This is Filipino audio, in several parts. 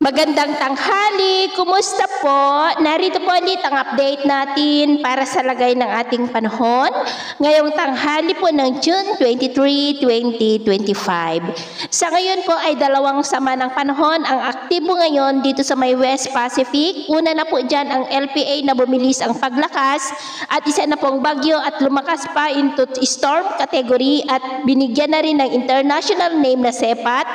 Magandang tanghali, kumusta po? Narito po ulit ang update natin para sa lagay ng ating panahon ngayong tanghali po ng June 23, 2025. Sa ngayon po ay dalawang sama ng panahon ang aktibo ngayon dito sa may West Pacific. Una na po dyan ang LPA na bumilis ang paglakas at isa na pong bagyo at lumakas pa into storm category at binigyan na rin ng international name na Sepat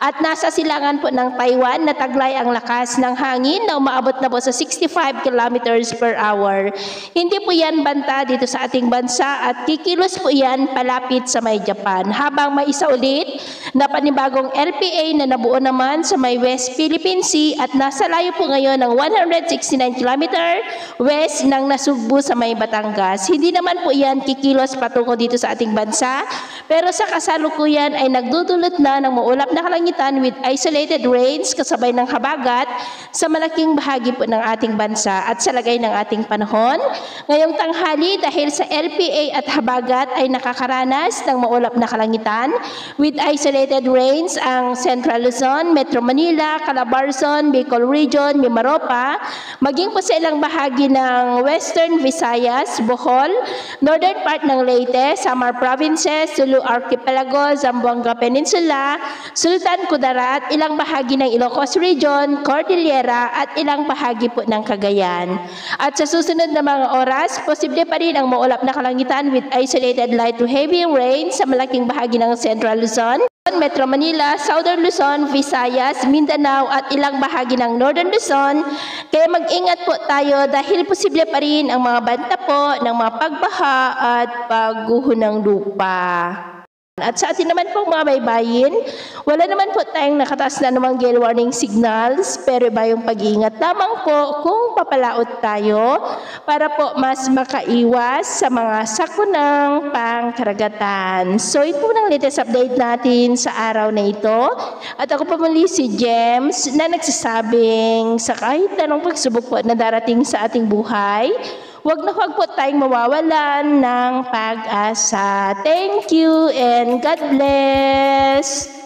at nasa silangan po ng Taiwan na taglay ang lakas ng hangin na umaabot na po sa 65 kilometers per hour. Hindi po yan banta dito sa ating bansa at kikilos po yan palapit sa may Japan. Habang may isa ulit na panibagong LPA na nabuo naman sa may West Philippine Sea at nasa layo po ngayon ng 169 kilometer west ng Nasugbu sa may Batangas. Hindi naman po yan kikilos patungo dito sa ating bansa pero sa kasalukuyan ay nagdudulot na ng maulap na kalangitan with isolated rains kasabay ng habagat sa malaking bahagi po ng ating bansa at sa lagay ng ating panahon. Ngayong tanghali dahil sa LPA at habagat ay nakakaranas ng maulap na kalangitan with isolated rains ang Central Luzon, Metro Manila, Calabarzon, Bicol Region, Mimaropa, maging po sa ilang bahagi ng Western Visayas, Bohol, Northern part ng Leyte, Samar Provinces, Sulu Archipelago, Zamboanga Peninsula, Sultan Kudarat, ilang bahagi ng Ilocos Region, Cordillera at ilang bahagi po ng Cagayan. At sa susunod na mga oras, posible pa rin ang maulap na kalangitan with isolated light to heavy rain sa malaking bahagi ng Central Luzon, Metro Manila, Southern Luzon, Visayas, Mindanao at ilang bahagi ng Northern Luzon. Kaya mag-ingat po tayo dahil posible pa rin ang mga banta po ng mga pagbaha at pagguho ng lupa. At sa atin naman po mga baybayin, wala naman po tayong nakataas na namang gale warning signals, pero iba yung pag-iingat lamang po kung papalaot tayo para po mas makaiwas sa mga sakunang pangkaragatan. So ito ng latest update natin sa araw na ito. At ako po muli si James na nagsasabing sa kahit anong pagsubok po na darating sa ating buhay, huwag na huwag po tayong mawawalan ng pag-asa. Thank you and God bless!